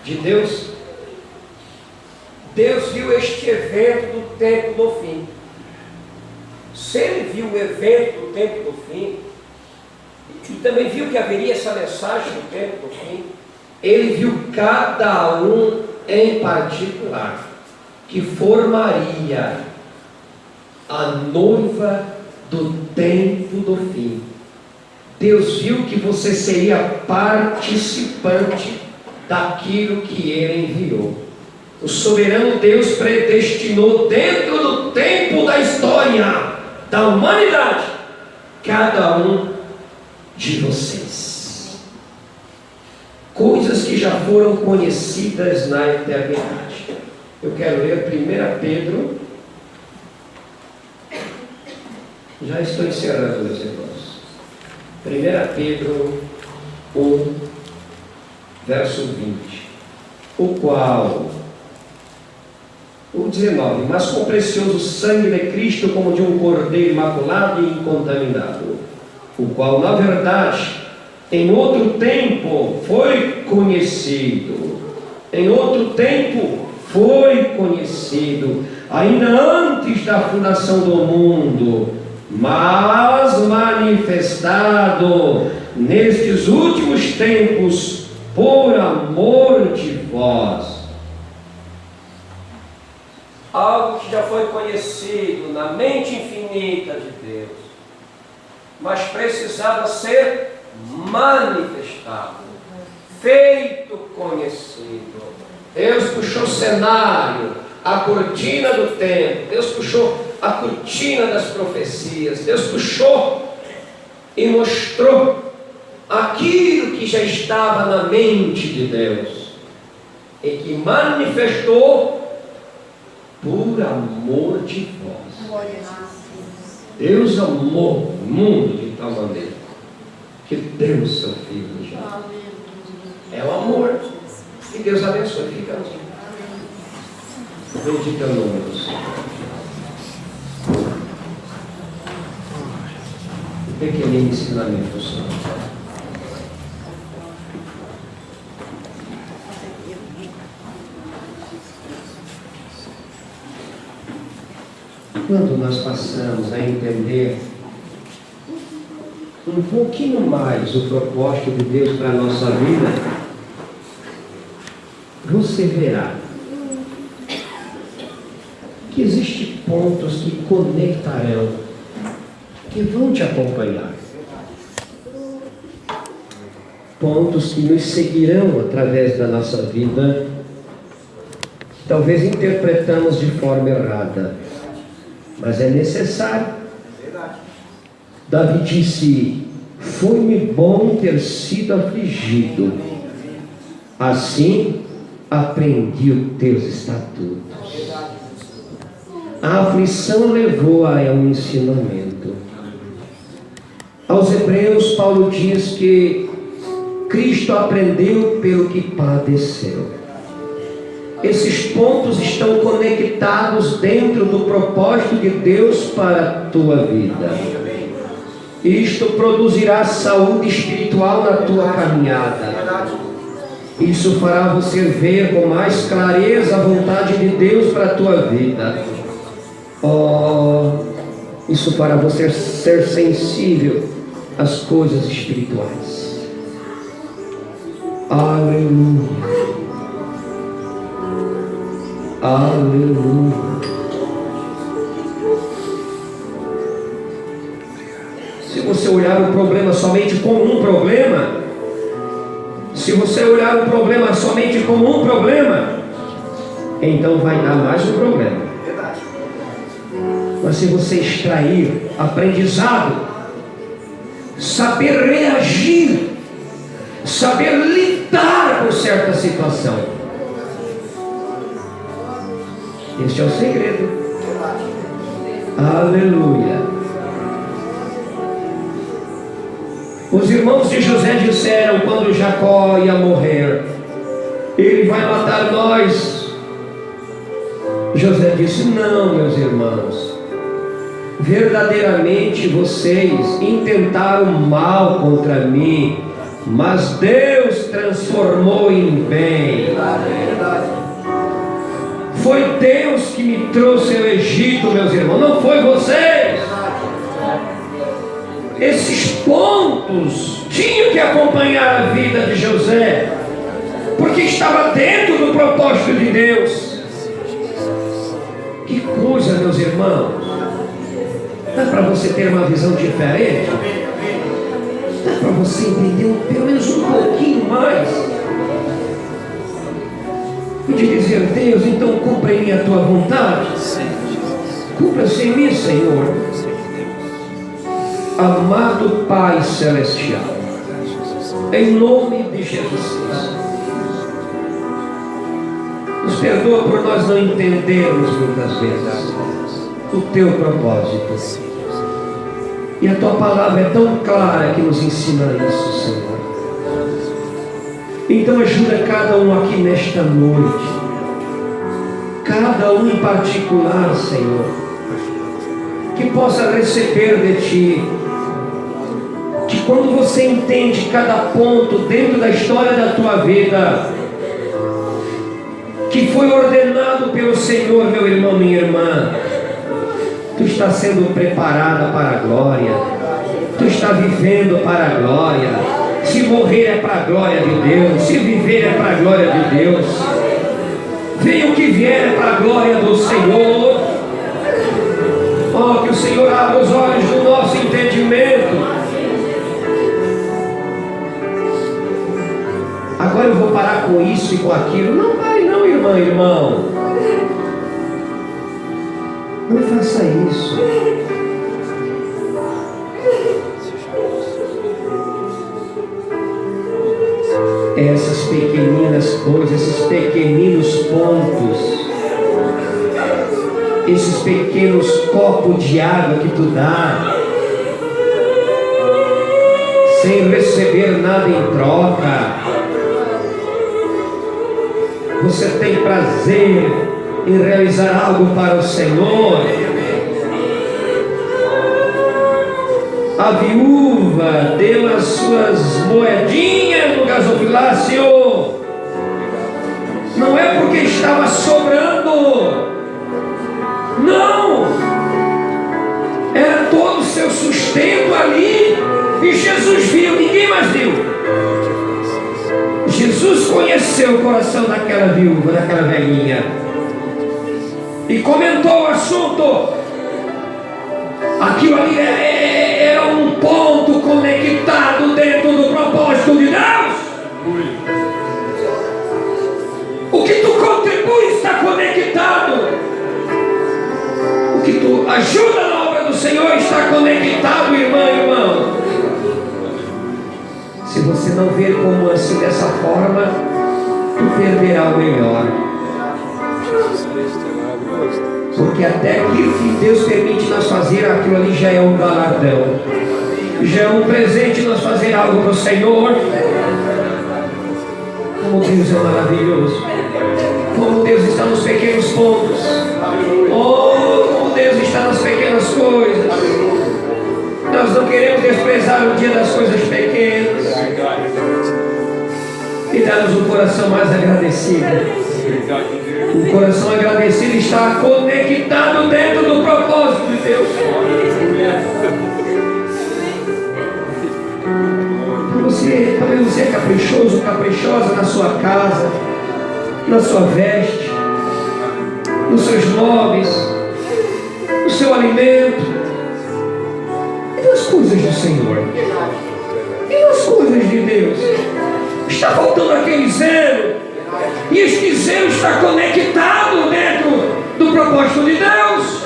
de Deus. Deus viu este evento do tempo do fim. Se ele viu o evento do tempo do fim, e também viu que haveria essa mensagem do tempo do fim, ele viu cada um em particular, que formaria a noiva do tempo do fim. Deus viu que você seria participante daquilo que ele enviou. O soberano Deus predestinou dentro do tempo da história da humanidade cada um de vocês. Coisas que já foram conhecidas na eternidade. Eu quero ler 1 Pedro. Já estou encerrando, meus irmãos. 1 Pedro 1, verso 20. O qual, o 19, mas com o precioso sangue de Cristo, como de um cordeiro imaculado e incontaminado, o qual, na verdade, em outro tempo foi conhecido, ainda antes da fundação do mundo, mas manifestado nestes últimos tempos por amor de vós. Algo que já foi conhecido na mente infinita de Deus, mas precisava ser manifestado, feito conhecido. Deus puxou o cenário, a cortina do tempo, Deus puxou a cortina das profecias, Deus puxou e mostrou aquilo que já estava na mente de Deus e que manifestou por amor de vós. Deus amou o mundo de tal maneira que deu o seu Filho. É o amor. E Deus abençoe. Ficamos. Bendito é o nome do Senhor. Um pequenino ensinamento só. Quando nós passamos a entender um pouquinho mais o propósito de Deus para a nossa vida, você verá que existem pontos que conectarão, que vão te acompanhar. Pontos que nos seguirão através da nossa vida, talvez interpretamos de forma errada, mas é necessário. Davi disse: foi-me bom ter sido afligido, assim aprendi os teus estatutos. A aflição levou a um ensinamento. Aos Hebreus, Paulo diz que Cristo aprendeu pelo que padeceu. Esses pontos estão conectados dentro do propósito de Deus para a tua vida. Isto produzirá saúde espiritual na tua caminhada. Isso fará você ver com mais clareza a vontade de Deus para a tua vida. Isso fará você ser sensível às coisas espirituais. Aleluia. Aleluia. Se você olhar o problema somente como um problema, se você olhar o problema somente como um problema, então vai dar mais um problema. Mas se você extrair aprendizado, saber reagir, saber lidar com certa situação, este é o segredo. Aleluia. Os irmãos de José disseram quando Jacó ia morrer: ele vai matar nós. José disse: não, meus irmãos, verdadeiramente vocês intentaram mal contra mim, mas Deus transformou em bem. Foi Deus que me trouxe ao Egito, meus irmãos, não foi vocês. Esses pontos tinham que acompanhar a vida de José, porque estava dentro do propósito de Deus. Que coisa, meus irmãos. Dá para você ter uma visão diferente? Dá para você entender pelo menos um pouquinho mais? E de dizer: Deus, então cumpra em mim a tua vontade. Cumpra-se em mim, Senhor. Amado Pai Celestial, em nome de Jesus Cristo, nos perdoa por nós não entendermos muitas vezes o teu propósito. E a tua palavra é tão clara que nos ensina isso, Senhor. Então ajuda cada um aqui nesta noite, cada um em particular, Senhor, que possa receber de Ti, que quando você entende cada ponto dentro da história da tua vida, que foi ordenado pelo Senhor, meu irmão, minha irmã, tu está sendo preparada para a glória, tu está vivendo para a glória. Se morrer é para a glória de Deus, se viver é para a glória de Deus. Venha o que vier é para a glória do Senhor. Oh, que o Senhor abra os olhos do nosso entendimento. Agora eu vou parar com isso e com aquilo. Não vai não, irmã, irmão. Não faça isso. Essas pequeninas coisas, esses pequeninos pontos, esses pequenos copos de água que tu dá, sem receber nada em troca. Você tem prazer em realizar algo para o Senhor. A viúva deu as suas moedinhas no gasofilácio. Não é porque estava sobrando. Não. Era todo o seu sustento ali. E Jesus viu, ninguém mais viu. Jesus conheceu o coração daquela viúva, daquela velhinha, e comentou o assunto. Aquilo ali era um ponto conectado dentro do propósito de Deus. O que tu contribui está conectado. O que tu ajuda na obra do Senhor está conectado, irmã e irmão. Se você não ver como assim, dessa forma, tu perderá o melhor. Porque até aquilo que Deus permite nós fazer, aquilo ali já é um galardão, já é um presente nós fazer algo para o Senhor. Como Deus é maravilhoso, como Deus está nos pequenos pontos, oh, como Deus está nas pequenas coisas. Nós não queremos desprezar o dia das coisas pequenas e dar-nos um coração mais agradecido. Um coração agradecido está conectado dentro do propósito de Deus. Talvez você é caprichoso, caprichosa na sua casa, na sua veste, nos seus móveis, no seu alimento. Deus nas coisas do Senhor e nas coisas de Deus. Está faltando aquele zelo, e este zelo está conectado dentro do propósito de Deus.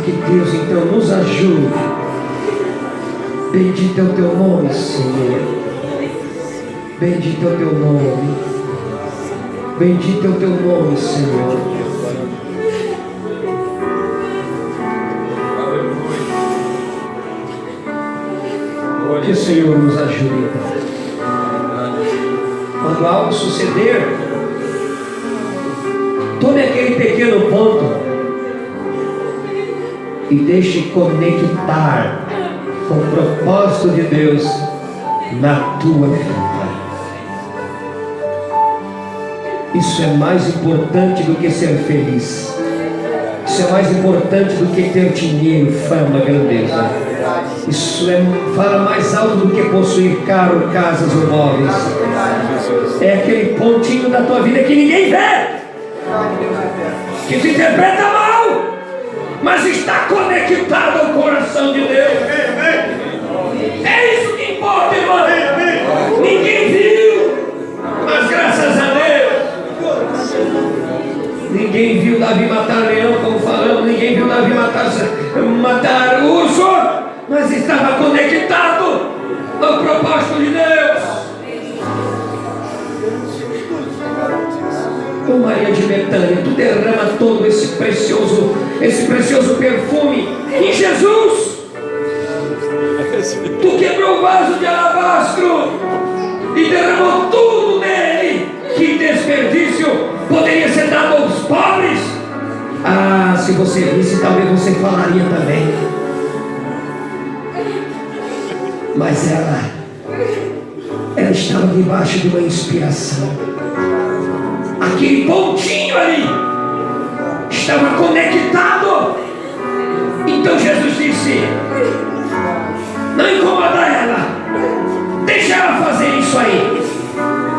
Que Deus então nos ajude. Bendito é o teu nome, Senhor. Bendito é o teu nome. Bendito é o teu nome, Senhor. Que o Senhor nos ajude. Quando algo suceder, tome aquele pequeno ponto e deixe conectar com o propósito de Deus na tua vida. Isso é mais importante do que ser feliz. Isso é mais importante do que ter dinheiro, fama, grandeza. Isso fala mais alto do que possuir carro, casas ou móveis. É aquele pontinho da tua vida que ninguém vê, que te interpreta mal, mas está conectado ao coração de Deus. É isso que importa, irmão. Ninguém viu, mas graças a Deus. Ninguém viu Davi matar leão, como falamos. Ninguém viu Davi matar urso, mas estava conectado ao propósito de Deus. Oh, Maria de Betânia, tu derrama todo esse precioso perfume em Jesus. Tu quebrou o vaso de alabastro e derramou tudo nele. Que desperdício! Poderia ser dado aos pobres. Ah, se você visse, talvez você falaria também. Mas ela estava debaixo de uma inspiração. Aquele pontinho ali estava conectado. Então Jesus disse: não incomoda ela, deixa ela fazer isso aí.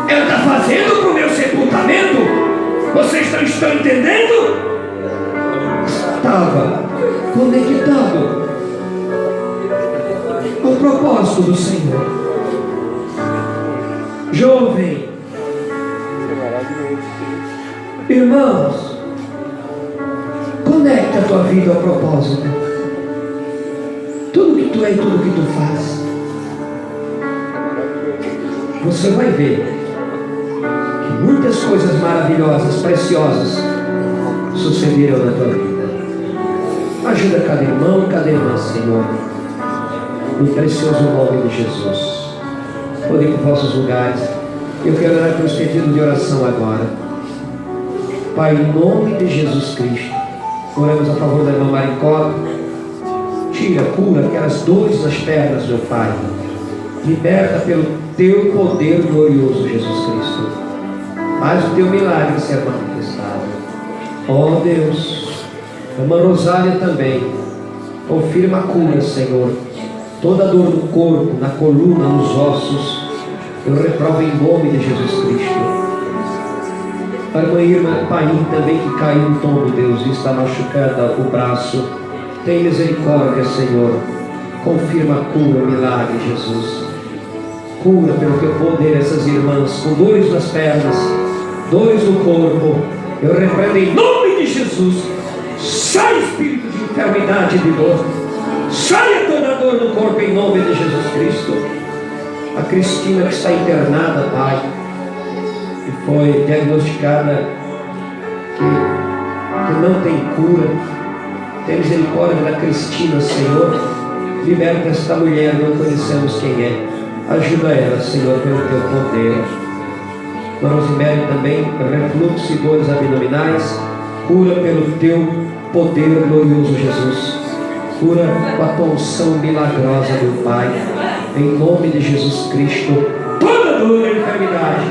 Ela está fazendo para o meu sepultamento. Vocês estão entendendo? Estava conectado ao propósito do Senhor. Jovem, irmãos, conecta a tua vida ao propósito. Tudo que tu é e tudo que tu faz, você vai ver que muitas coisas maravilhosas, preciosas sucederam na tua vida. Ajuda cada irmão, cada irmã, Senhor, no precioso nome de Jesus. Podem ir para os vossos lugares. Eu quero orar pelos pedidos de oração agora. Pai, em nome de Jesus Cristo, oramos a favor da irmã Maricota. Tira, cura aquelas dores nas pernas, meu Pai. Liberta pelo teu poder glorioso, Jesus Cristo. Faz o teu milagre ser manifestado. Ó Deus, a irmã Rosália também. Confirma a cura, Senhor. Toda dor no corpo, na coluna, nos ossos, eu reprovo em nome de Jesus Cristo. A irmã Paim também, que caiu no tombo, Deus, e está machucada o braço. Tem misericórdia, Senhor. Confirma a cura, o milagre, Jesus. Cura pelo teu poder essas irmãs com dores nas pernas, dores no corpo. Eu repreendo em nome de Jesus. Sai espírito de enfermidade e de dor. Saia toda dor no corpo em nome de Jesus Cristo. A Cristina que está internada, Pai, que foi diagnosticada que não tem cura. Tem misericórdia da Cristina, Senhor. Liberta esta mulher, não conhecemos quem é. Ajuda ela, Senhor, pelo teu poder. Dona Rosemary também, refluxo e dores abdominais. Cura pelo teu poder glorioso, Jesus. Cura com a tua unção milagrosa, meu Pai. Em nome de Jesus Cristo. Toda dor e enfermidade,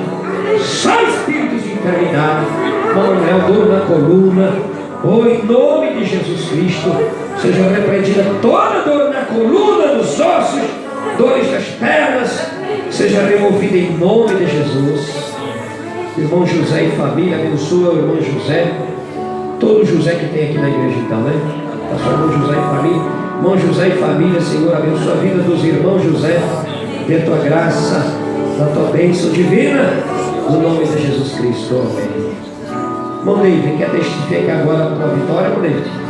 sai espíritos de enfermidade. Manuel, dor na coluna. Oh, em nome de Jesus Cristo, seja repreendida toda dor na coluna, nos ossos, dores das pernas, seja removida em nome de Jesus. Irmão José e família, abençoa o irmão José, todo José que tem aqui na igreja então, né? Pastor irmão José e família. Irmão José e família, Senhor, abençoa a vida dos irmãos José. Dê tua graça, da tua bênção divina. No nome de Jesus Cristo. Amém. Irmão Neide, quer testificar agora a tua vitória, irmão Neide?